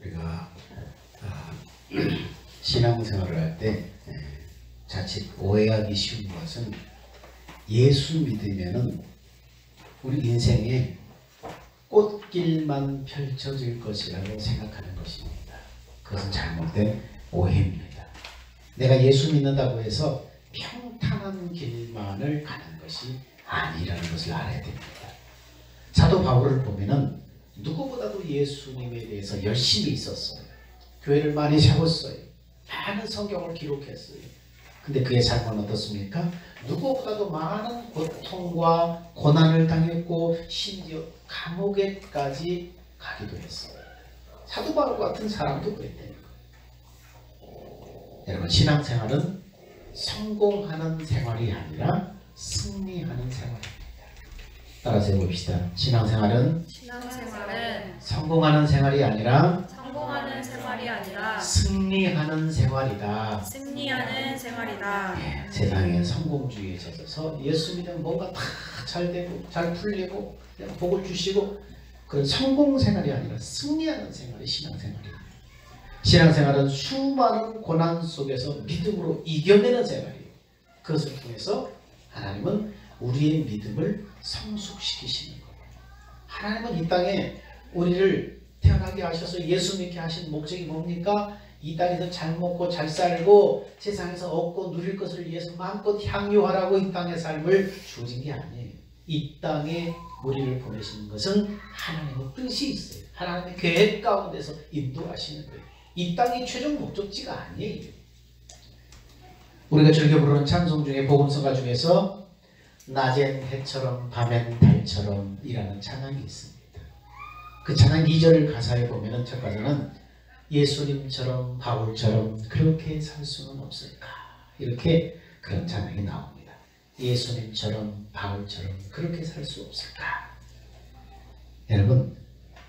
우리가 신앙생활을 할 때 자칫 오해하기 쉬운 것은 예수 믿으면은 우리 인생에 꽃길만 펼쳐질 것이라고 생각하는 것입니다. 그것은 잘못된 오해입니다. 내가 예수 믿는다고 해서 평탄한 길만을 가는 것이 아니라는 것을 알아야 됩니다. 사도 바울을 보면은 누구보다도 예수님에 대해서 열심히 있었어요. 교회를 많이 세웠어요. 많은 성경을 기록했어요. 근데 그의 삶은 어떻습니까? 누구보다도 많은 고통과 고난을 당했고 심지어 감옥에까지 가기도 했어요. 사도 바울 같은 사람도 그랬다는 거예요. 여러분, 신앙생활은 성공하는 생활이 아니라 승리하는 생활입니다. 따라서 해봅시다. 신앙생활은 성공하는 생활이 아니라 승리하는 생활이다. 네, 세상에 성공주의에 젖어서 예수 믿으면 뭔가 다 잘 되고 잘 풀리고 복을 주시고, 그런 성공 생활이 아니라 승리하는 생활이 신앙생활이에요. 신앙생활은 수많은 고난 속에서 믿음으로 이겨내는 생활이에요. 그것을 통해서 하나님은 우리의 믿음을 성숙시키시는 거예요. 하나님은 이 땅에 우리를 태어나게 하셔서 예수 믿게 하신 목적이 뭡니까? 이 땅에서 잘 먹고 잘 살고 세상에서 얻고 누릴 것을 위해서 마음껏 향유하라고 이 땅의 삶을 주어진 게 아니에요. 이 땅에 우리를 보내시는 것은 하나님의 뜻이 있어요. 하나님의 계획 가운데서 인도하시는 거예요. 이 땅이 최종 목적지가 아니에요. 우리가 즐겨 부르는 찬송 중에 복음성가 중에서 낮엔 해처럼 밤엔 달처럼 이라는 찬양이 있습니다. 그 찬양 2절 가사에 보면은 첫 가사는 예수님처럼 바울처럼 그렇게 살 수는 없을까, 이렇게 그런 찬양이 나옵니다. 예수님처럼 바울처럼 그렇게 살 수 없을까. 여러분,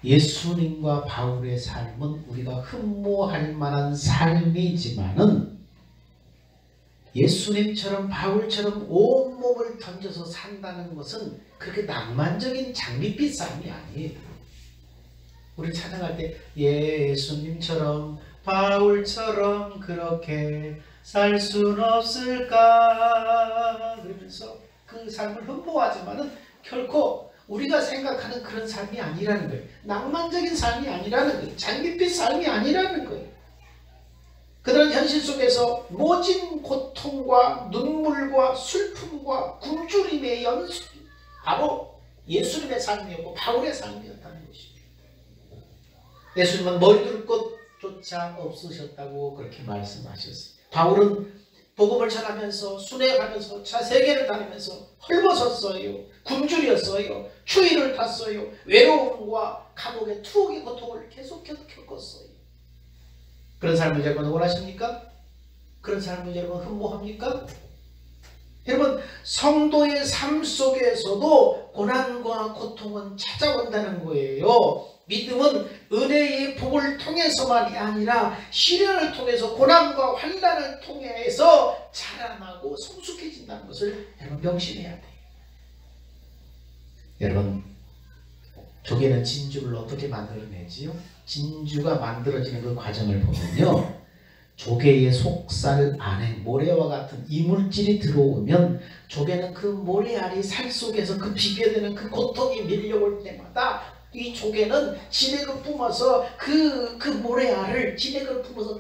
예수님과 바울의 삶은 우리가 흠모할 만한 삶이지만은 예수님처럼 바울처럼 온몸을 던져서 산다는 것은 그렇게 낭만적인 장밋빛 삶이 아니에요. 우리 찬양할 때 예수님처럼 바울처럼 그렇게 살 수는 없을까 그러면서 그 삶을 흠모하지만은 결코 우리가 생각하는 그런 삶이 아니라는 거예요. 낭만적인 삶이 아니라는 거예요. 장밋빛 삶이 아니라는 거예요. 그들은 현실 속에서 모진 고통과 눈물과 슬픔과 굶주림의 연속이 바로 예수님의 삶이었고 바울의 삶이었다는 것입니다. 예수님은 머리 둘 곳조차 없으셨다고 그렇게 말씀하셨습니다. 바울은 복음을 전하면서 순회하면서 차 세계를 다니면서 헐벗었어요. 굶주렸어요. 추위를 탔어요. 외로움과 감옥의 투옥의 고통을 계속해서 겪었어요. 그런 삶을 여러분 원하십니까? 그런 삶을 여러분 흠모합니까? 여러분, 성도의 삶 속에서도 고난과 고통은 찾아온다는 거예요. 믿음은 은혜의 복을 통해서만이 아니라 시련을 통해서 고난과 환난을 통해서 자라나고 성숙해진다는 것을 여러분 명심해야 돼요. 여러분, 조개는 진주를 어떻게 만들어내지요? 진주가 만들어지는 그 과정을 보면요, 조개의 속살 안에 모래와 같은 이물질이 들어오면 조개는 그 모래알이 살 속에서 그 비벼되는 그 고통이 밀려올 때마다 이 조개는 진액을 뿜어서 그 모래알을 진액을 뿜어서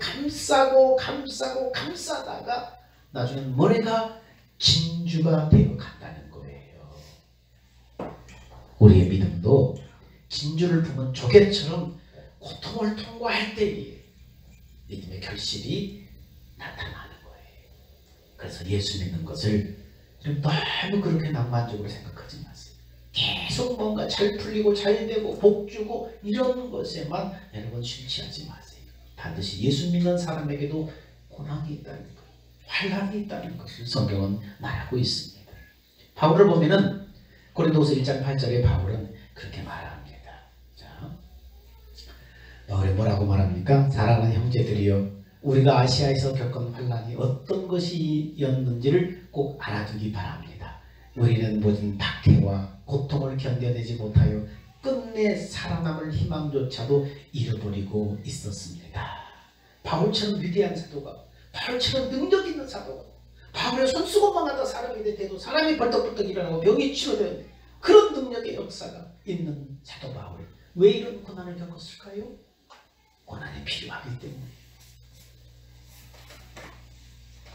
감싸다가 나중엔 모래가 진주가 되어 간다는 거예요. 우리의 믿음도 진주를 품은 조개처럼 고통을 통과할 때에 믿음의 결실이 나타나는 거예요. 그래서 예수 믿는 것을 너무 그렇게 낭만적으로 생각하지 마세요. 계속 뭔가 잘 풀리고 잘 되고 복 주고 이런 것에만 여러분 심취하지 마세요. 반드시 예수 믿는 사람에게도 고난이 있다는 것, 환난이 있다는 것을 성경은 말하고 있습니다. 바울을 보면은 고린도후서 1장 8절에 바울은 그렇게 말합니다. 자, 바울이 뭐라고 말합니까? 사랑하는 형제들이여, 우리가 아시아에서 겪은 환난이 어떤 것이었는지를 꼭 알아두기 바랍니다. 우리는 모든 박해와 고통을 견뎌내지 못하여 끝내 살아남을 희망조차도 잃어버리고 있었습니다. 바울처럼 위대한 사도가, 바울처럼 능력 있는 사도가, 바울의 손수건만 갖다 사람이 돼도 사람이 벌떡벌떡 일어나고 병이 치료되는 그런 능력의 역사가 있는 사도 바울, 왜 이런 고난을 겪었을까요? 고난이 필요하기 때문에.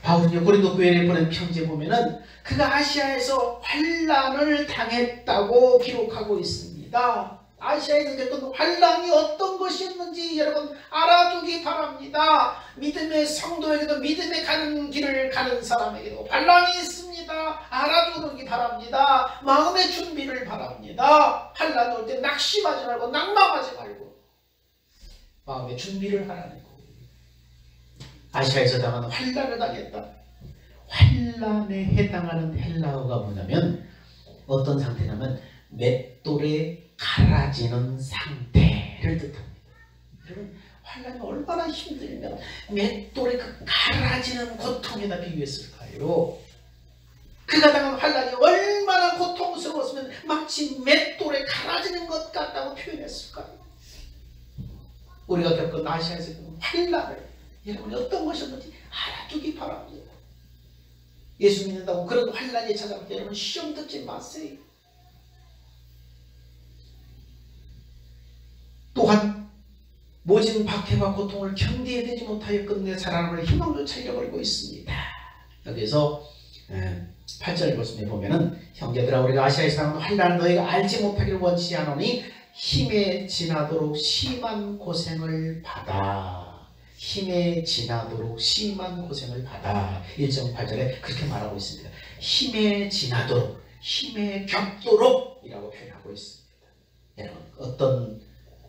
바울이 고린도 교회에 보낸 편지에 보면은 그가 아시아에서 환난을 당했다고 기록하고 있습니다. 아시아에서 겪은 환난이 어떤 것이었는지 여러분 알아두기 바랍니다. 믿음의 성도에게도, 믿음의 가는 길을 가는 사람에게도 환난이 있습니다. 알아두기 바랍니다. 마음의 준비를 바랍니다. 환난이 올 때 낙심하지 말고 낙망하지 말고 마음의 준비를 하라는 거예요. 아시아에서 당하는 환난을 당했다. 환난에 해당하는 헬라어가 뭐냐면 어떤 상태냐면 맷돌에 갈아지는 상태를 뜻합니다. 여러분 환난이 얼마나 힘들면 맷돌에 그 갈아지는 고통에다 비유했을까요? 그가 당한 환난이 얼마나 고통스러웠으면 마치 맷돌에 갈아지는 것 같다고 표현했을까요? 우리가 겪은 아시아에서 겪은 환난을 여러분이 어떤 것이었는지 알아두기 바랍니다. 예수 믿는다고 그런 환난이 찾아올 때 여러분 시험 듣지 마세요. 또한 모진 박해와 고통을 견디어내지 못하여 끝내 살아남을 희망조차 잃어버리고 있습니다. 여기서 8절 말씀에 보면은 형제들아 우리가 아시아에서 당한 환난을 너희가 알지 못하기를 원치 않으니 힘에 지나도록 심한 고생을 받아. 힘에 지나도록 심한 고생을 받아. 1.8절에 그렇게 말하고 있습니다. 힘에 지나도록, 힘에 겪도록 이라고 표현하고 있습니다. 여러분 어떤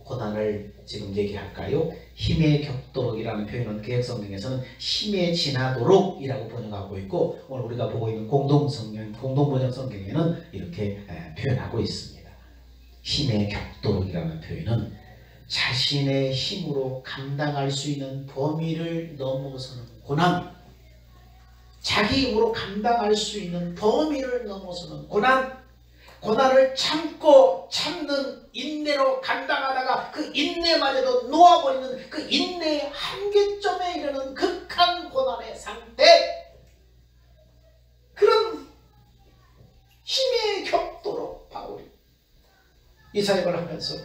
고난을 지금 얘기할까요? 힘에 겪도록이라는 표현은 개역성경에서는 힘에 지나도록 이라고 번역하고 있고 오늘 우리가 보고 있는 공동번역 성경에는 이렇게 표현하고 있습니다. 힘에 겪도록이라는 표현은 자신의 힘으로 감당할 수 있는 범위를 넘어서는 고난, 자기 힘으로 감당할 수 있는 범위를 넘어서는 고난, 고난을 참는 인내로 감당하다가 그 인내마저도 놓아버리는 그 인내의 한계점에 이르는 극한 고난의 상태, 그런 힘에 겪도록 바울이 이 사역을 하면서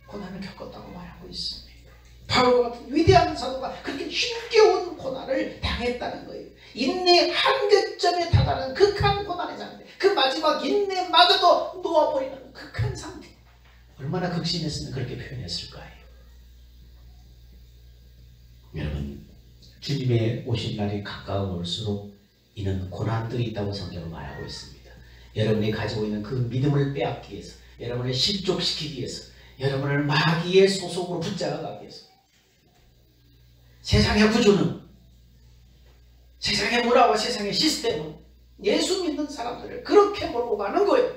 고난을 겪었다고 말하고 있습니다. 바울과 같은 위대한 사도가 그렇게 힘겨운 고난을 당했다는 거예요. 인내의 한계점에 다다른 극한 고난의 상태, 그 마지막 인내마저도 놓아버리는 극한 상태. 얼마나 극심했으면 그렇게 표현했을까요? 여러분 주님의 오신 날이 가까워올수록 이는 고난들이 있다고 성경은 말하고 있습니다. 여러분이 가지고 있는 그 믿음을 빼앗기 위해서, 여러분을 실족시키기 위해서, 여러분을 마귀의 소속으로 붙잡아가기 위해서 세상의 구조는, 세상의 문화와 세상의 시스템은 예수 믿는 사람들을 그렇게 몰고 가는 거예요.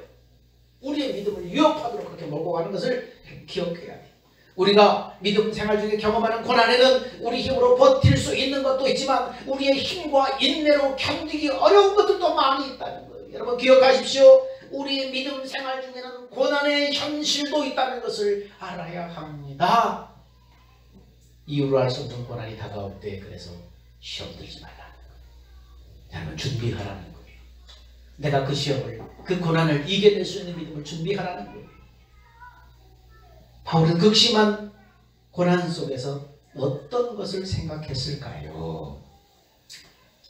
우리의 믿음을 위협하도록 그렇게 몰고 가는 것을 기억해야 돼요. 우리가 믿음 생활 중에 경험하는 고난에는 우리 힘으로 버틸 수 있는 것도 있지만 우리의 힘과 인내로 견디기 어려운 것들도 많이 있다는 거예요. 여러분 기억하십시오. 우리의 믿음 생활 중에는 고난의 현실도 있다는 것을 알아야 합니다. 이유를 알 수 없는 고난이 다가올 때 그래서 시험 들지 말라는 거예요. 여러분 준비하라는 거예요. 내가 그 시험을, 그 고난을 이겨낼 수 있는 믿음을 준비하라는 거예요. 바울은 극심한 고난 속에서 어떤 것을 생각했을까요?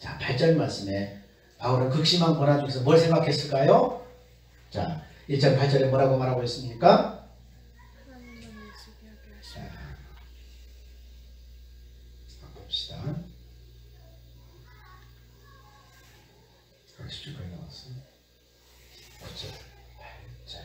자, 8절 말씀에 바울은 극심한 고난 중에서 뭘 생각했을까요? 자, 1절 8절에 뭐라고 말하고 있습니까? 자, 봅시다. 10절까지 나왔어요. 9절, 8절.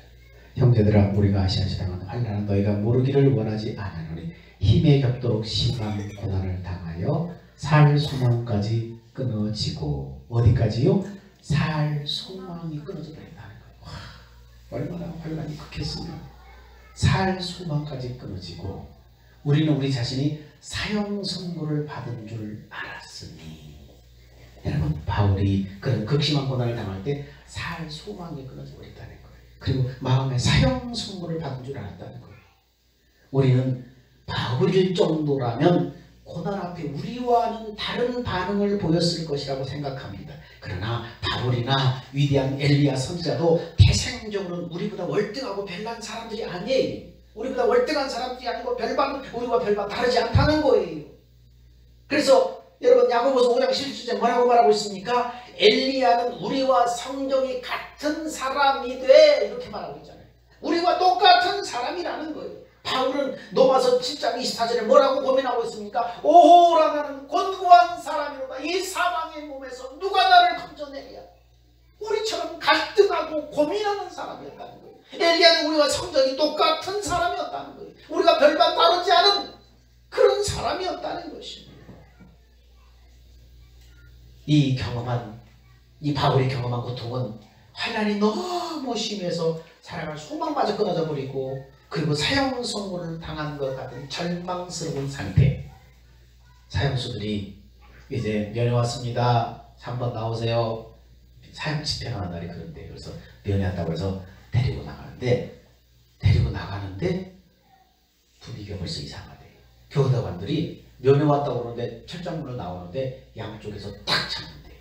형제들아 우리가 아시아에서 당하는 환난은 너희가 모르기를 원하지 아니하노니 힘에 겪도록 심한 고난을 당하여 살 소망까지 끊어지고, 어디까지요? 살 소망이 끊어져 버린다는 거예요. 와, 얼마나 환난이 극했으면 살 소망까지 끊어지고, 우리는 우리 자신이 사형 선고를 받은 줄 알았으니. 여러분 바울이 그런 극심한 고난을 당할 때 살 소망이 끊어져 버렸다는 거예요. 그리고 마음의 사형 선고를 받은 줄 알았다는 거예요. 우리는 바울일 정도라면 고난 앞에 우리와는 다른 반응을 보였을 것이라고 생각합니다. 그러나 바울이나 위대한 엘리야 선지자도 태생적으로는 우리보다 월등하고 별난 사람들이 아니에요. 우리보다 월등한 사람들이 아니고 우리와 별반 다르지 않다는 거예요. 그래서 여러분 야고보서 5장 17절에 뭐라고 말하고 있습니까? 엘리야는 우리와 성정이 같은 사람이 돼, 이렇게 말하고 있잖아요. 우리와 똑같은 사람이라는 거예요. 바울은 로마서 7장 24절에 뭐라고 고민하고 있습니까? 오호라 나는 곤고한 사람이로다. 이 사망의 몸에서 누가 나를 건져내랴. 우리처럼 갈등하고 고민하는 사람이었다는 거예요. 엘리야는 우리와 성정이 똑같은 사람이었다는 거예요. 우리가 별반 다르지 않은 그런 사람이었다는 것입니다. 이 바울이 경험한 고통은 환난이 너무 심해서 살아갈 소망마저 끊어져 버리고, 그리고 사형 선고를 당한 것 같은 절망스러운 상태. 사형수들이 이제 면회 왔습니다. 3번 나오세요. 사형 집행하는 날이 그런데, 그래서 면회한다고 해서 데리고 나가는데 분위기가 벌써 이상하대요. 교도관들이 면회 왔다고 그러는데 철장문을 나오는데 양쪽에서 딱 잡는데요.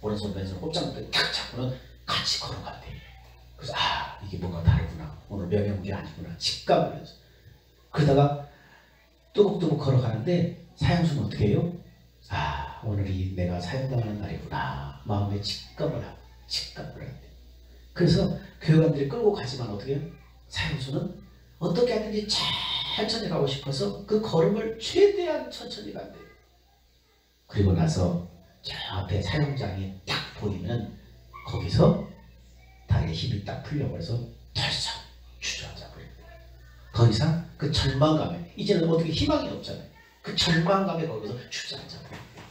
오른손 왼손 꼽장문을 딱 잡고는 같이 걸어간대요. 그래서 이게 뭔가 다르구나. 오늘 면회 온 게 아니구나. 직감을 해서. 그러다가 뚜벅뚜벅 걸어가는데 사형수는 어떻게 해요? 오늘이 내가 사형당하는 날이구나. 마음에 직감을 하고 한대. 그래서 교관들이 끌고 가지만 어떻게 해요? 사형수는 어떻게 하든지 천천히 가고 싶어서 그 걸음을 최대한 천천히 간대요. 그리고 나서 저 앞에 사형장이 딱 보이면 거기서 다리에 힘이 딱 풀려버려서 덜썩 주저앉아 버립니다. 더 이상 그 절망감에, 이제는 어떻게 희망이 없잖아요. 그 절망감에 거기서 주저앉아 버립니다.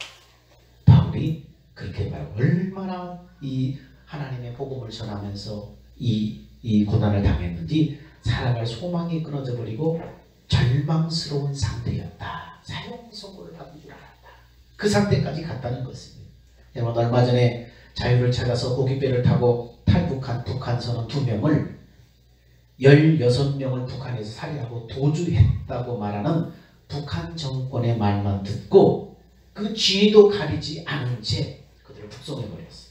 바울이 그렇게 말하고 얼마나 이 하나님의 복음을 전하면서 이 고난을 당했는지 살아갈 소망이 끊어져 버리고 절망스러운 상태였다. 사형 선고를 받은 줄 알았다. 그 상태까지 갔다는 것입니다. 여러분, 얼마 전에 자유를 찾아서 고깃배를 타고 탈북한 북한 선원 2명을 16명을 북한에서 살해하고 도주했다고 말하는 북한 정권의 말만 듣고 그 죄도 가리지 않은 채 그들을 북송해버렸어요.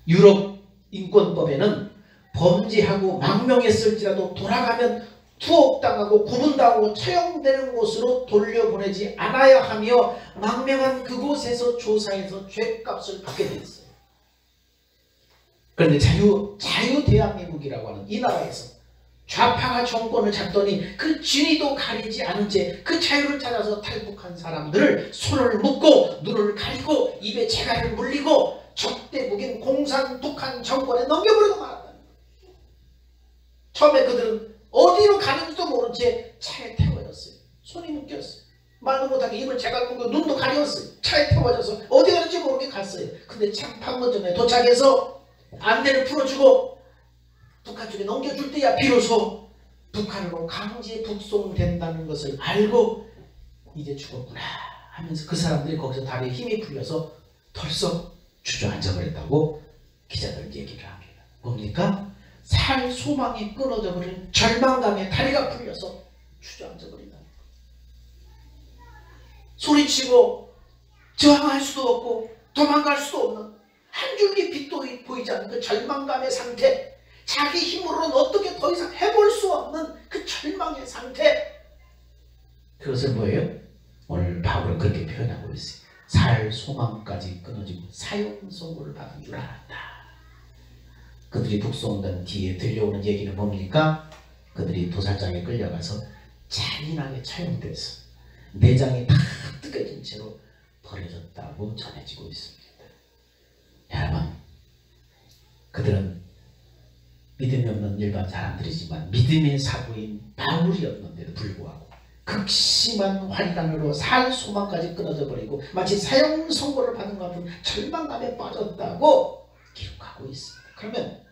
유럽 인권법에는 범죄하고 망명했을지라도 돌아가면 투옥당하고 구분당하고 처형되는 곳으로 돌려보내지 않아야 하며 망명한 그곳에서 조사해서 죄값을 받게 됐어요. 그런데 자유대한민국이라고 하는 이 나라에서 좌파가 정권을 잡더니 그 진위도 가리지 않은 채 그 자유를 찾아서 탈북한 사람들을 손을 묶고 눈을 가리고 입에 재갈을 물리고 적대국인 공산 북한 정권에 넘겨버리고 말았다는 거예요. 처음에 그들은 어디로 가는지도 모른 채 차에 태워졌어요. 손이 묶였어요. 말도 못하게 입을 재갈 물고 눈도 가렸어요. 차에 태워져서 어디 가는지 모르게 갔어요. 근데 참 판문점에 도착해서 안내를 풀어주고 북한 쪽에 넘겨줄 때야 비로소 북한으로 강제 북송된다는 것을 알고 이제 죽었구나 하면서 그 사람들이 거기서 다리에 힘이 풀려서 덜썩 주저앉아 버렸다고 기자들 얘기를 합니다. 뭡니까? 살 소망이 끊어져 버린 절망감에 다리가 풀려서 주저앉아 버린다. 소리치고 저항할 수도 없고 도망갈 수도 없는 한 줄기 빛도 보이지 않는 그 절망감의 상태, 자기 힘으로는 어떻게 더 이상 해볼 수 없는 그 절망의 상태, 그것을 뭐예요? 오늘 바울은 그렇게 표현하고 있어요. 살 소망까지 끊어지고 사형 선고를 받은 줄 알았다. 그들이 북송된 뒤에 들려오는 얘기는 뭡니까? 그들이 도살장에 끌려가서 잔인하게 처형돼서 내장이 다 뜯겨진 채로 버려졌다고 전해지고 있습니다. 여러분, 그들은 믿음이 없는 일반 사람들이지만 믿음의 사도인 바울이었는데도 불구하고 극심한 환난으로 살 소망까지 끊어져 버리고 마치 사형 선고를 받은 것 같은 절망감에 빠졌다고 기록하고 있습니다. 그러면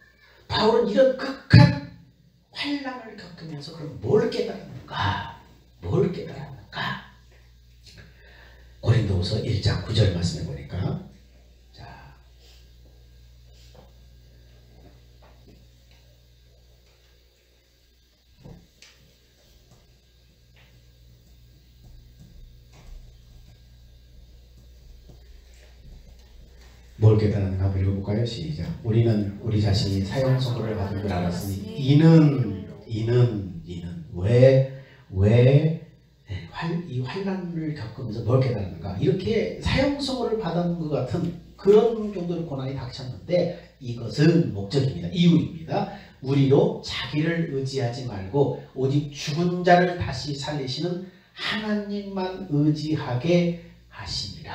바울은 이런 극한 환난을 겪으면서 그럼 뭘 깨달았는가? 뭘 깨달았는가? 고린도후서 1장 9절 말씀해 보니까, 자, 뭘 깨달았는가 한번 읽어볼까요? 시작. 우리는 우리 자신이 사형선고를 받은 줄 알았으니 이는 이 환난을 겪으면서 뭘 깨달았는가? 이렇게 사형선고를 받은 것 같은 그런 정도의 고난이 닥쳤는데 이것은 목적입니다. 이유입니다. 우리로 자기를 의지하지 말고 오직 죽은 자를 다시 살리시는 하나님만 의지하게 하시니라.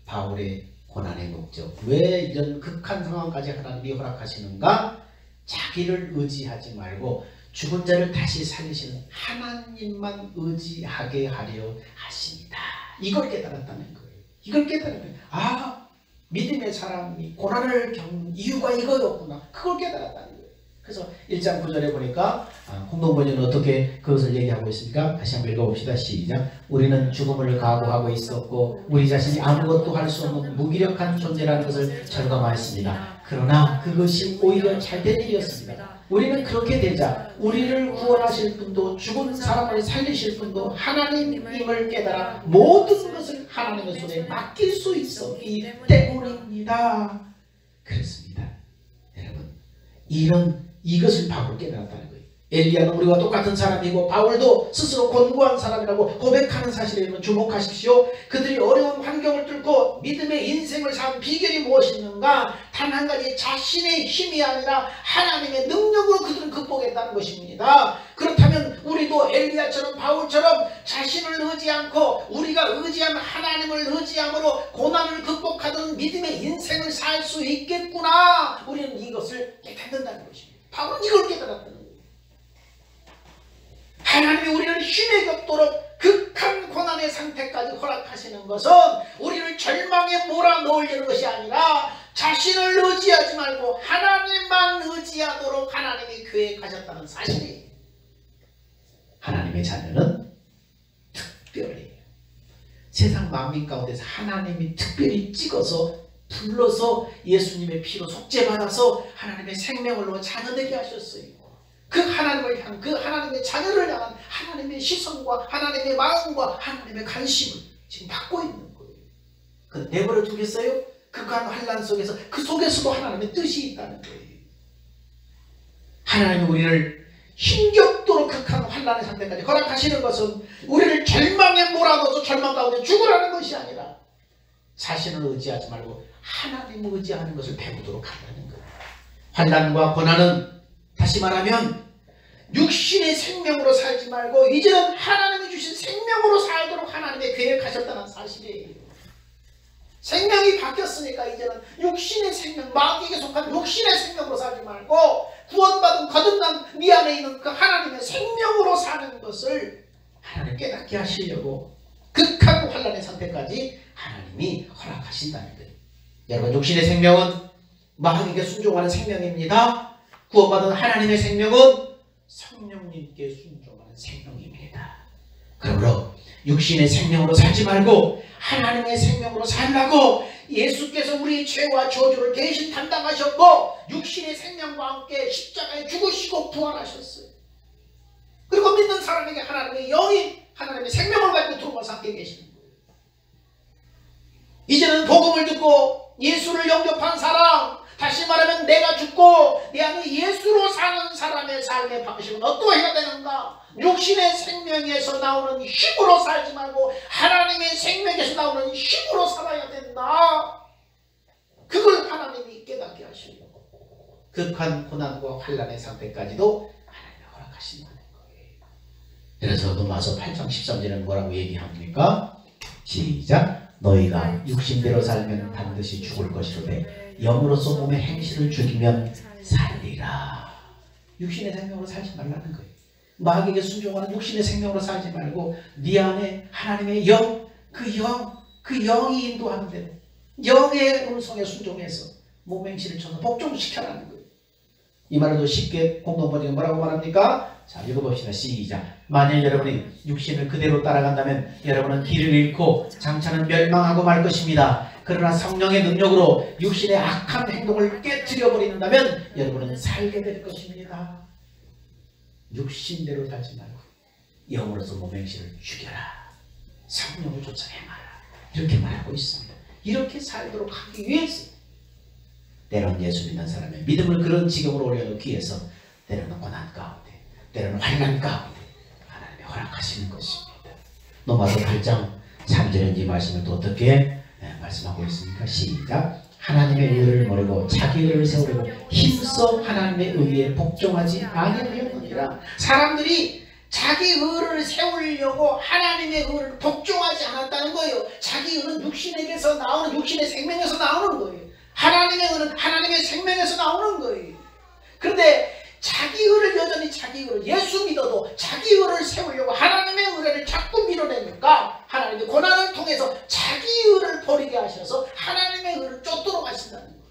바울의 고난의 목적. 왜 이런 극한 상황까지 하나님이 허락하시는가? 자기를 의지하지 말고 죽은 자를 다시 살리시는 하나님만 의지하게 하려 하십니다. 이걸 깨달았다는 거예요. 이걸 깨달았다는 거예요. 믿음의 사람이 고난을 겪는 이유가 이거였구나. 그걸 깨달았다는 거예요. 그래서 1장 9절에 보니까 공동번역은 어떻게 그것을 얘기하고 있습니까? 다시 한번 읽어봅시다. 시작. 우리는 죽음을 각오하고 있었고 우리 자신이 아무것도 할 수 없는 무기력한 존재라는 것을 절감하였습니다. 그러나 그것이 오히려 잘된 일이었습니다. 우리는 그렇게 되자 우리를 구원하실 분도 죽은 사람을 살리실 분도 하나님임을 깨달아 모든 것을 하나님의 손에 맡길 수 있었기 때문입니다. 그렇습니다. 여러분 이것을 바울 깨달았다는 거예요. 엘리야는 우리와 똑같은 사람이고 바울도 스스로 곤고한 사람이라고 고백하는 사실에 여러분 주목하십시오. 그들이 어려운 환경을 뚫고 믿음의 인생을 산 비결이 무엇이었는가? 단 한 가지 자신의 힘이 아니라 하나님의 능력으로 그들은 극복했다는 것입니다. 그렇다면 우리도 엘리야처럼 바울처럼 자신을 의지 않고 우리가 의지한 하나님을 의지함으로 고난을 극복하던 믿음의 인생을 살 수 있겠구나. 우리는 이것을 깨닫는다는 것입니다. 바울은 이걸 깨달았다는 거예요. 하나님이 우리를 힘에 겪도록 극한 고난의 상태까지 허락하시는 것은 우리를 절망에 몰아넣으려는 것이 아니라 자신을 의지하지 말고 하나님만 의지하도록 하나님이 계획하셨다는 사실이에요. 하나님의 자녀는 특별히 세상 만민 가운데서 하나님이 특별히 찍어서 불러서 예수님의 피로 속죄받아서 하나님의 생명을 자녀되게 하셨어요. 그 하나님을 향한 그 하나님의 자녀를 향한 하나님의 시선과 하나님의 마음과 하나님의 관심을 지금 받고 있는 거예요. 그 내버려 두겠어요? 극한 환난 속에서 그 속에서도 하나님의 뜻이 있다는 거예요. 하나님이 우리를 힘겹도록 극한 환난의 상태까지 허락하시는 것은 우리를 절망에 몰아넣어서 절망 가운데 죽으라는 것이 아니라 자신을 의지하지 말고 하나님을 의지하는 것을 배우도록 한다는 거예요. 환난과 고난은 다시 말하면 육신의 생명으로 살지 말고 이제는 하나님이 주신 생명으로 살도록 하나님의 계획하셨다는 사실이에요. 생명이 바뀌었으니까 이제는 육신의 생명, 마귀에게 속한 육신의 생명으로 살지 말고 구원받은 거듭난 네 안에 있는 그 하나님의 생명으로 사는 것을 하나님 깨닫게 하시려고 극한 환난의 상태까지 하나님이 허락하신다는 거예요. 여러분, 육신의 생명은 마귀에게 순종하는 생명입니다. 구원받은 하나님의 생명은 성령님께 순종하는 생명입니다. 그러므로 육신의 생명으로 살지 말고 하나님의 생명으로 살라고 예수께서 우리의 죄와 저주를 대신 담당하셨고 육신의 생명과 함께 십자가에 죽으시고 부활하셨어요. 그리고 믿는 사람에게 하나님의 영이 하나님의 생명을 가지고 들어와서 함께 계시는 거예요. 이제는 복음을 듣고 예수를 영접한 사람, 다시 말하면 내가 죽고 내 안에 예수로 사는 사람의 삶의 방식은 어떠해야 되는가? 육신의 생명에서 나오는 힘으로 살지 말고 하나님의 생명에서 나오는 힘으로 살아야 된다. 그걸 하나님이 깨닫게 하시려고 극한 고난과 환난의 상태까지도 하나님이 허락하신다는 거예요. 그래서 로마서 8장 13절에는 뭐라고 얘기합니까? 시작. 너희가 육신대로 살면 반드시 죽을 것이로되 영으로서 몸의 행실을 죽이면 살리라. 육신의 생명으로 살지 말라는 거예요. 마귀에게 순종하는 육신의 생명으로 살지 말고 네 안에 하나님의 영, 그 영이 인도하는 대로 영의 음성에 순종해서 몸의 행실을 쳐서 복종시켜라는 거예요. 이 말을 더 쉽게 공동번역에 뭐라고 말합니까? 자, 읽어봅시다. 시작. 만일 여러분이 육신을 그대로 따라간다면 여러분은 길을 잃고 장차는 멸망하고 말 것입니다. 그러나 성령의 능력으로 육신의 악한 행동을 깨뜨려 버린다면 여러분은 살게 될 것입니다. 육신대로 살지 말고 영으로서 몸의 행실을 죽여라. 성령을 쫓아 행하라. 이렇게 말하고 있습니다. 이렇게 살도록 하기 위해서 때로는 예수 믿는 사람의 믿음을 그런 지경으로 올려놓기 위해서 때로는 고난 가운데, 때로는 환난 가운데 하나님이 허락하시는 것입니다. 로마서 8장 3절은 이 말씀을 또 어떻게 말씀하고 있습니까? 시작. 하나님의 의를 모르고 자기 의를 세우려고 힘써 하나님의 의에 복종하지 아니하였느니라. 사람들이 자기 의를 세우려고 하나님의 의를 복종하지 않았다는 거예요. 자기 의는 육신에게서 나오는, 육신의 생명에서 나오는 거예요. 하나님의 의는 하나님의 생명에서 나오는 거예요. 그런데 자기 의를 여전히 자기 의를, 예수 믿어도 자기 의를 세우려고 하나님의 의를 자꾸 밀어내니까 하나님의 고난을 통해서 자기 의를 버리게 하셔서 하나님의 의를 쫓도록 하신다는 거예요.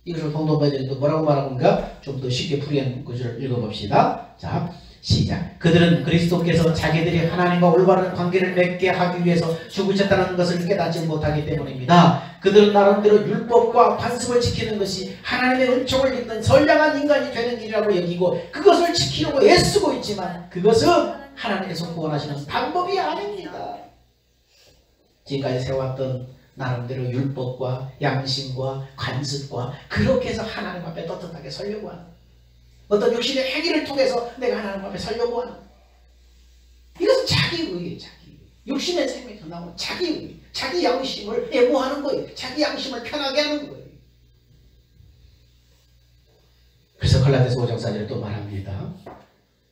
이것을 동독번역에도 뭐라고 말하는가? 좀 더 쉽게 풀이한 구절을 읽어봅시다. 자, 시작. 그들은 그리스도께서 자기들이 하나님과 올바른 관계를 맺게 하기 위해서 죽으셨다는 것을 깨닫지 못하기 때문입니다. 그들은 나름대로 율법과 관습을 지키는 것이 하나님의 은총을 입는 선량한 인간이 되는 길이라고 여기고 그것을 지키려고 애쓰고 있지만 그것은 하나님께서 구원하시는 방법이 아닙니다. 지금까지 세웠던 나름대로 율법과 양심과 관습과 그렇게 해서 하나님 앞에 떳떳하게 서려고 하는, 어떤 육신의 행위를 통해서 내가 하나님 앞에 서려고 하는, 이것은 자기 의예요. 자기 의. 육신의 생명에서 나오는 자기 의, 자기 양심을 애무하는 거예요. 자기 양심을 편하게 하는 거예요. 그래서 갈라디아서 5장 4절에 또 말합니다.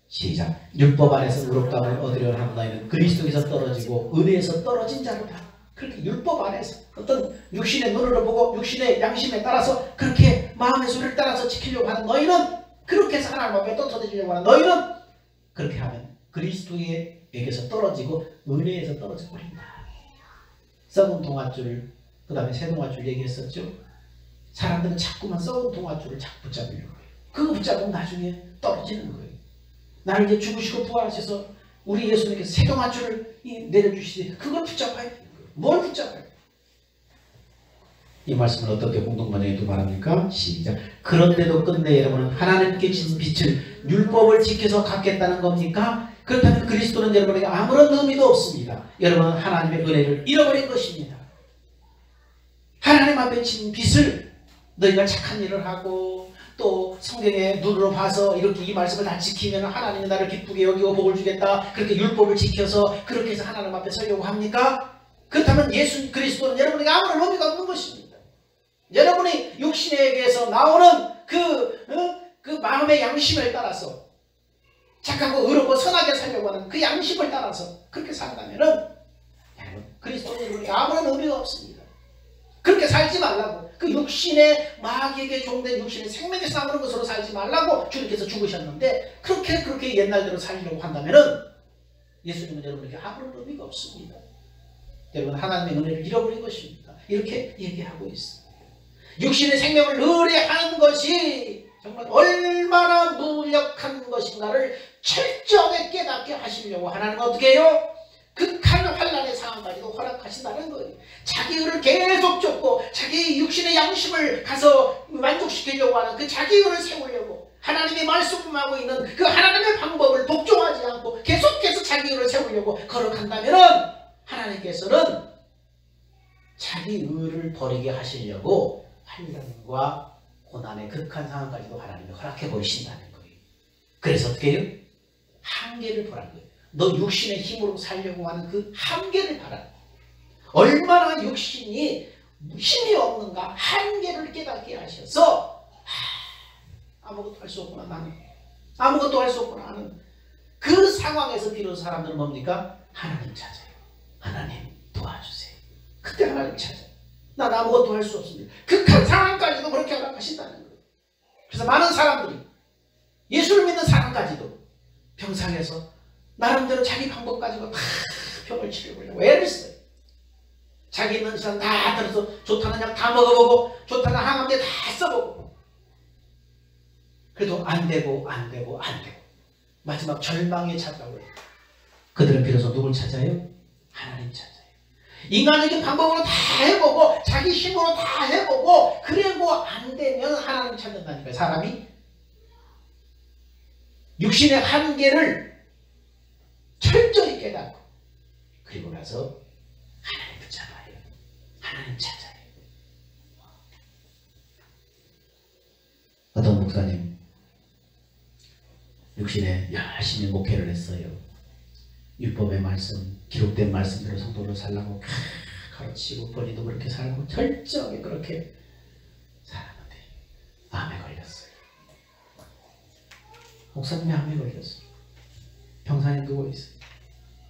시작. 율법 안에서 의롭다함을 얻으려 하는 너희는 그리스도에서 떨어지고 은혜에서 떨어진 자로다. 그렇게 율법 안에서 어떤 육신의 눈으로 보고 육신의 양심에 따라서 그렇게 마음의 소리를 따라서 지키려고 하는 너희는, 그렇게 해서 하나님 앞에 떳떳해지려고 하는 너희는, 그렇게 하면 그리스도에게서 떨어지고 은혜에서 떨어져 버린다. 썩은 동아줄, 그 다음에 새 동아줄 얘기했었죠. 사람들은 자꾸만 썩은 동아줄을 자꾸 붙잡으려고 해요. 그거 붙잡으면 나중에 떨어지는 거예요. 나를 이제 죽으시고 부활하셔서 우리 예수님께서 새 동아줄을 내려주시되 그걸 붙잡아야 돼요. 뭘 붙잡아요? 이 말씀을 어떻게 공동번역에도 말합니까? 시작. 그런데도 끝내 여러분은 하나님께 주신 빛을 율법을 지켜서 갖겠다는 겁니까? 그렇다면 그리스도는 여러분에게 아무런 의미도 없습니다. 여러분은 하나님의 은혜를 잃어버린 것입니다. 하나님 앞에 진 빛을 너희가 착한 일을 하고 또 성경의 눈으로 봐서 이렇게 이 말씀을 다 지키면 하나님이 나를 기쁘게 여기고 복을 주겠다, 그렇게 율법을 지켜서 그렇게 해서 하나님 앞에 서려고 합니까? 그렇다면 예수 그리스도는 여러분에게 아무런 의미가 없는 것입니다. 여러분이 육신에게서 나오는 그 마음의 양심을 따라서 착하고 의롭고 선하게 살려고 하는 그 양심을 따라서 그렇게 산다면은 그리스도는 여러분에게 아무런 의미가 없습니다. 그렇게 살지 말라고, 그 육신의 마귀에게 종된 육신의 생명에서 나오는 것으로 살지 말라고 주님께서 죽으셨는데 그렇게 옛날대로 살려고 한다면은 예수님은 여러분에게 아무런 의미가 없습니다. 여러분 하나님의 은혜를 잃어버린 것입니다. 이렇게 얘기하고 있습니다. 육신의 생명을 의뢰하는 것이 정말 얼마나 무력한 것인가를 철저하게 깨닫게 하시려고 하나님은 어떻게 해요? 극한 환난의 상황까지도 허락하신다는 거예요. 자기 의를 계속 쫓고 자기 육신의 양심을 가서 만족시키려고 하는 그 자기 의를 세우려고 하나님의 말씀하고 있는 그 하나님의 방법을 복종하지 않고 계속해서 자기 의를 세우려고 걸어간다면 하나님께서는 자기 의를 버리게 하시려고 환난과 고난의 극한 상황까지도 하나님이 허락해 보이신다는 거예요. 그래서 어떻게 해요? 한계를 보라는 거예요. 너 육신의 힘으로 살려고 하는 그 한계를 봐라. 얼마나 육신이 힘이 없는가 한계를 깨닫게 하셔서 아무것도 할 수 없구나 나는, 아무것도 할 수 없구나 하는 그 상황에서 비로소 사람들은 뭡니까? 하나님 찾아요. 하나님 도와주세요. 그때 하나님 찾아요. 난 아무것도 할 수 없습니다. 극한 상황까지도 그렇게 허락하신다는 거예요. 그래서 많은 사람들이, 예수를 믿는 사람까지도 병상에서 나름대로 자기 방법 가지고 다 병을 치료하려고 애를 써요. 자기 있는 시간 다 들어서 좋다는 약 다 먹어보고 좋다는 항암제 다 써보고 그래도 안 되고 마지막 절망에 찾아오고 그들은 비로소 누굴 찾아요? 하나님 찾아요. 인간적인 방법으로 다 해보고 자기 힘으로 다 해보고 그리고 안 되면 하나님 찾는다니까요. 사람이 육신의 한계를 철저히 깨닫고 그리고 나서 하나님 붙잡아요. 하나님 찾아요. 목사님 육신에 열심히 목회를 했어요. 율법의 말씀, 기록된 말씀대로 성도를 살라고 가르치고 본인도 그렇게 살고 철저하게 그렇게 살았는데 암에 걸렸어요. 목사님이 암에 걸렸어요. 병상에 누워있어요.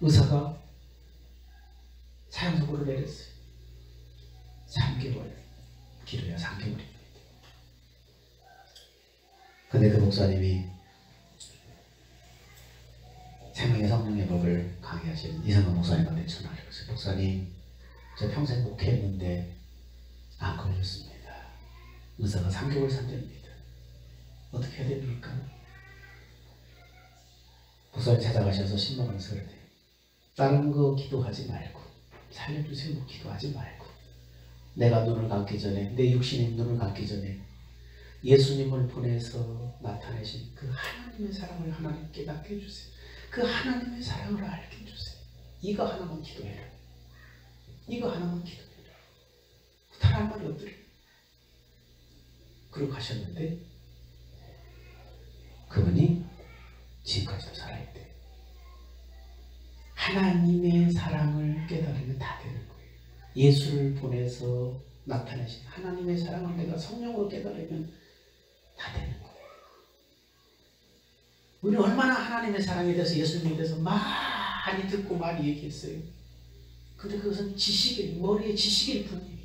의사가 사형선고를 내렸어요. 3개월 기도야 3개월입니다. 근데 그 목사님이 생명의 성령의 법을 강의하시는 이상한 목사님한테 전화를 했어요. 목사님, 저 평생 목회했는데 암 걸렸습니다. 의사가 3개월 산대입니다. 어떻게 해야 됩니까? 목사님 찾아가셔서 신방을 설대. 다른 거 기도하지 말고 살려주세요 뭐 기도하지 말고 내가 눈을 감기 전에 내 육신이 눈을 감기 전에 예수님을 보내서 나타내신 그 하나님의 사랑을 하나님 깨닫게 해주세요. 그 하나님의 사랑을 알게 해주세요. 이거 하나만 기도해라. 이거 하나만 기도해라. 다른 말이 없더래. 그러고 가셨는데 그분이 지금까지도 살아있대. 하나님의 사랑을 깨달으면 다 되는 거예요. 예수를 보내서 나타내신 하나님의 사랑을 내가 성령으로 깨달으면 다 되는 거예요. 우리 얼마나 하나님의 사랑에 대해서 예수님에 대해서 많이 듣고 많이 얘기했어요. 근데 그것은 지식일, 머리의 지식일 뿐이에요.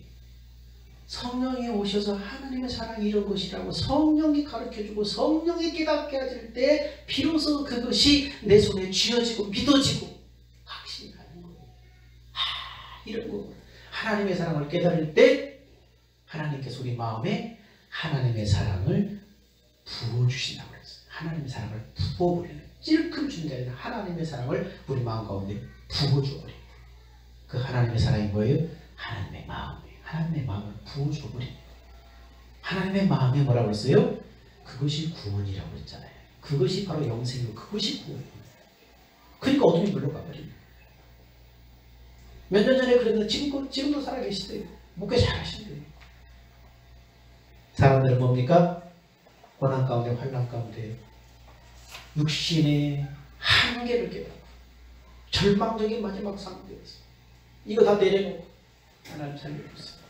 성령이 오셔서 하나님의 사랑이 이런 것이라고 성령이 가르쳐주고 성령이 깨닫게 해줄 때 비로소 그것이 내 손에 쥐어지고 믿어지고 확신이 가는 거예요. 이런 거 하나님의 사랑을 깨달을 때 하나님께서 우리 마음에 하나님의 사랑을 부어주신다고 그랬어요. 하나님의 사랑을 부어버리는, 찔끔 주는 게 아니라 하나님의 사랑을 우리 마음 가운데 부어줘버려요. 그 하나님의 사랑이 뭐예요? 하나님의 마음이에요. 하나님의 마음을 부어줘버립니다. 하나님의 마음이 뭐라고 그랬어요? 그것이 구원이라고 그랬잖아요. 그것이 바로 영생이고 그것이 구원이에요. 그러니까 어둠이 물러가버립니다. 몇 년 전에 그랬는데 지금도 살아계시대요. 목회 잘하신대요. 사람들은 뭡니까? 고난 가운데 환난 가운데 육신의 한계를 깨닫고 절망적인 마지막 상태에서 이거 다 내려놓고 하나님 살려주세요.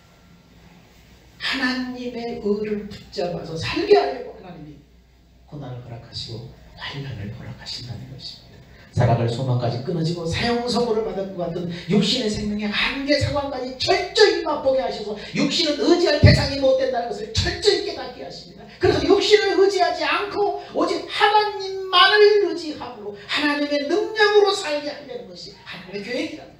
하나님의 의를 붙잡아서 살게 하려고 하나님이 고난을 허락하시고 환난을 허락하신다는 것입니다. 살아갈 소망까지 끊어지고 사형선고를 받을 것 같은 육신의 생명의 한계 상황까지 철저히 맛보게 하셔서 육신은 의지할 대상이 못 된다는 것을 철저히 깨닫게 하십니다. 그래서 육신을 의지하지 않고 오직 하나님만을 의지함으로 하나님의 능력으로 살게 하려는 것이 하나님의 계획이랍니다.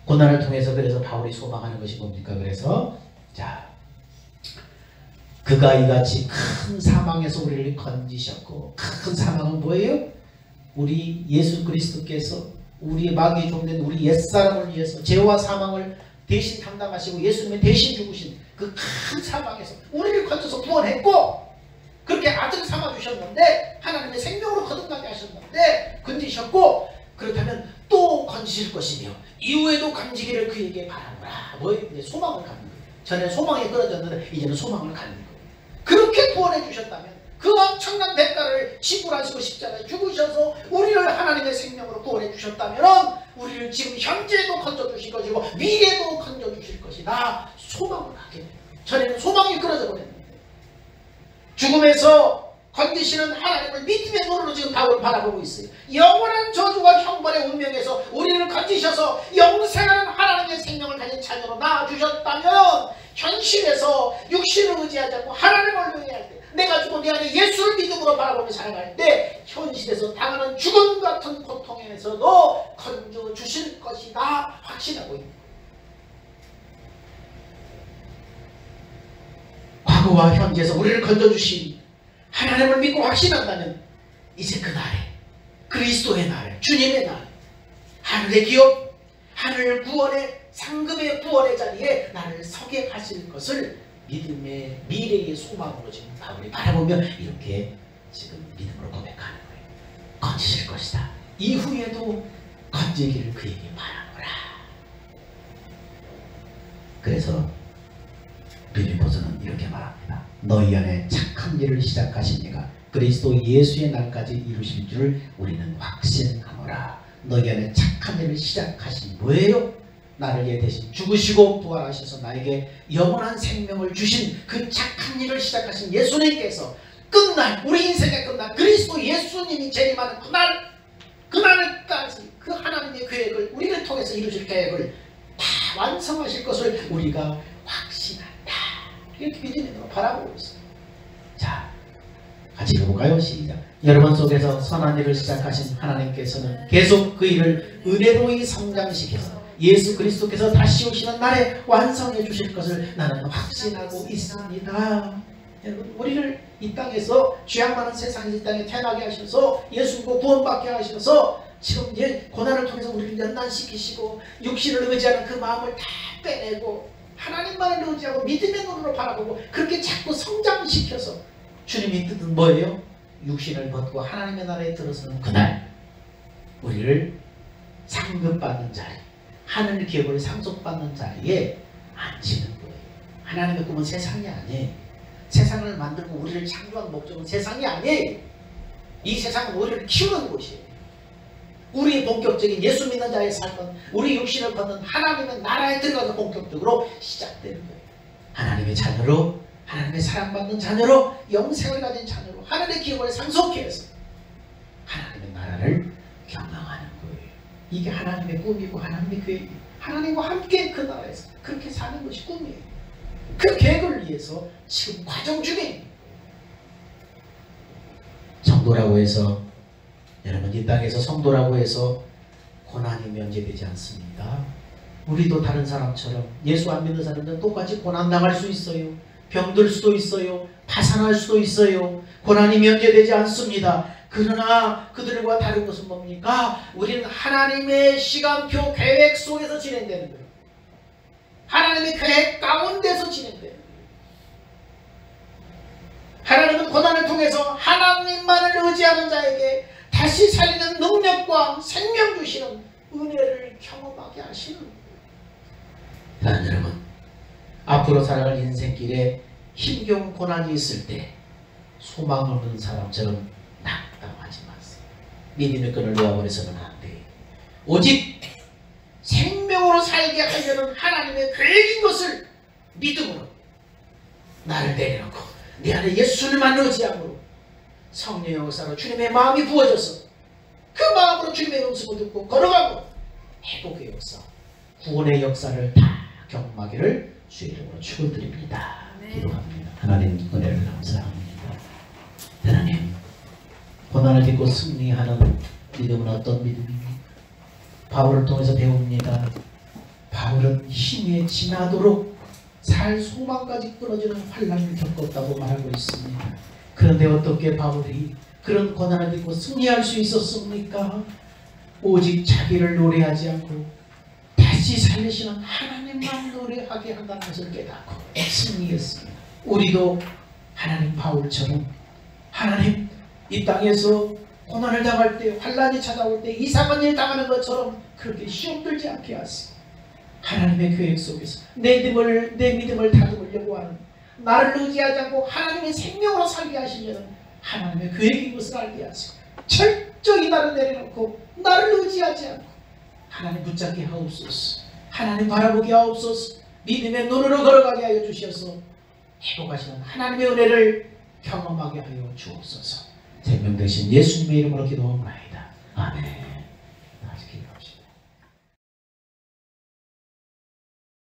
고난을 통해서 그래서 바울이 소망하는 것이 뭡니까? 그래서 자, 그가 이같이 큰 사망에서 우리를 건지셨고, 큰 사망은 뭐예요? 우리 예수 그리스도께서 우리 마귀의 종된 우리 옛사람을 위해서 죄와 사망을 대신 담당하시고 예수님의 대신 죽으신 그 큰 사망에서 우리를 건져서 구원했고, 그렇게 아들을 삼아주셨는데 하나님의 생명으로 거듭나게 하셨는데 건지셨고, 그렇다면 또 건지실 것이며 이후에도 건지기를 그에게 바라노라. 뭐예요? 소망을 갖는 거예요. 전에 소망이 끊어졌는데 이제는 소망을 갖는 거예요. 그렇게 구원해 주셨다면 그 엄청난 대가를 지불하시고 십자가에 죽으셔서 우리를 하나님의 생명으로 구원해 주셨다면 우리를 지금 현재도 건져주실 것이고 미래도 건져주실 것이다. 소망을 갖게 돼요. 전에는 소망이 끊어져 버렸는데 죽음에서 건지시는 하나님을 믿음의 눈으로 지금 바울을 바라보고 있어요. 영원한 저주와 형벌의 운명에서 우리를 건지셔서 영생하는 하나님의 생명을 가진 자녀로 낳아주셨다면 현실에서 육신을 의지하지 않고 하나님을 의지할 때, 내가 죽고 내 안에 예수를 믿음으로 바라보며 살아갈 때 현실에서 당하는 죽음 같은 고통에서도 건져주실 것이다 확신하고 있는 거예요. 과거와 현재에서 우리를 건져주신 하나님을 믿고 확신한다면 이제 그 날에, 그리스도의 날, 주님의 날, 하늘의 기업, 하늘 구원의 상급의 구원의 자리에 나를 서게 하실 것을 믿음의 미래의 소망으로 지금 바울이 바라보며 이렇게 지금 믿음으로 고백하는 거예요. 건지실 것이다. 이후에도 건지기를 그에게 바라노라. 그래서 빌립보서는 이렇게 말합니다. 너희 안에 착한 일을 시작하신 이가 그리스도 예수의 날까지 이루실 줄을 우리는 확신하노라. 너희 안에 착한 일을 시작하신 뭐예요? 나를 위해 대신 죽으시고 부활하셔서 나에게 영원한 생명을 주신 그 착한 일을 시작하신 예수님께서 끝날 우리 인생의 끝날 그리스도 예수님이 재림하는 그날까지 그 하나님의 계획을 우리를 통해서 이루실 계획을 다 완성하실 것을 우리가 확신한다. 이렇게 믿음으로 바라보고 있습니다. 자, 같이 읽어볼까요? 시작. 여러분 속에서 선한 일을 시작하신 하나님께서는 계속 그 일을 은혜로이 성장시켜서 예수 그리스도께서 다시 오시는 날에 완성해 주실 것을 나는 확신하고 있습니다. 여러분, 우리를 이 땅에서 죄악 많은 세상의 이 땅에 태어나게 하셔서 예수 믿고 구원받게 하셔서 지금 고난을 통해서 우리를 연단시키시고 육신을 의지하는 그 마음을 다 빼내고 하나님만을 의지하고 믿음의 눈으로 바라보고 그렇게 자꾸 성장시켜서 주님이 뜻은 뭐예요? 육신을 벗고 하나님의 나라에 들어서는 그날 우리를 상급받는 자리, 하늘 기업을 상속받는 자리에 앉히는 거예요. 하나님의 꿈은 세상이 아니에요. 세상을 만들고 우리를 창조한 목적은 세상이 아니에요. 이 세상은 우리를 키우는 곳이에요. 우리의 본격적인 예수 믿는 자의 삶은 우리 육신을 걷는 하나님의 나라에 들어가서 본격적으로 시작되는 거예요. 하나님의 자녀로, 하나님의 사랑받는 자녀로, 영생을 가진 자녀로 하나님의 기업을 상속해서 하나님의 나라를 경영하는 거예요. 이게 하나님의 꿈이고 하나님의 계획이에요. 하나님과 함께 그 나라에서 그렇게 사는 것이 꿈이에요. 그 계획을 위해서 지금 과정 중에 있는 거예요. 성도라고 해서 여러분 이 땅에서 성도라고 해서 고난이 면제되지 않습니다. 우리도 다른 사람처럼 예수 안 믿는 사람들은 똑같이 고난 당할 수 있어요. 병들 수도 있어요. 파산할 수도 있어요. 고난이 면제되지 않습니다. 그러나 그들과 다른 것은 뭡니까? 우리는 하나님의 시간표 계획 속에서 진행되는 거예요. 하나님의 계획 가운데서 진행되는 거예요. 하나님은 고난을 통해서 하나님만을 의지하는 자에게 다시 살리는 능력과 생명 주시는 은혜를 경험하게 하시는 거예요. 사랑하는 여러분, 앞으로 살아갈 인생길에 힘겨운 고난이 있을 때 소망 없는 사람처럼 낙담하지 마세요. 믿음의 끈을 놓아버려서는 안 돼요. 오직 생명으로 살게 하려는 하나님의 계획인 것을 믿음으로 나를 내려놓고 내 안에 예수님만 의지함으로 성령의 역사로 주님의 마음이 부어져서 그 마음으로 주님의 음성을 듣고 걸어가고 회복의 역사, 구원의 역사를 다 경험하기를 주의 이름으로 축원드립니다. 기도합니다. 하나님 은혜를 감사합니다. 하나님, 고난을 딛고 승리하는 믿음은 어떤 믿음입니까? 바울을 통해서 배웁니다. 바울은 힘에 지나도록 살 소망까지 끊어지는 환난을 겪었다고 말하고 있습니다. 그런데 어떻게 바울이 그런 고난을 딛고 승리할 수 있었습니까? 오직 자기를 노래하지 않고 다시 살리시는 하나님만 노래하게 한다는 것을 깨닫고 승리했습니다. 우리도 하나님 바울처럼 하나님 이 땅에서 고난을 당할 때, 환난이 찾아올 때 이상한 일 당하는 것처럼 그렇게 시험 들지 않게 하시고 하나님의 계획 속에서 내 믿음을 다듬으려고 하는, 나를 의지하지 않고 하나님의 생명으로 살게 하시려는 하나님의 계획인 것을 알게 하시고 철저히 나를 내려놓고 나를 의지하지 않고 하나님 붙잡게 하옵소서. 하나님 바라보게 하옵소서. 믿음의 눈으로 걸어가게 하여 주셔서 회복하시는 하나님의 은혜를 경험하게 하여 주옵소서. 생명 되신 예수님의 이름으로 기도합니다. 아멘.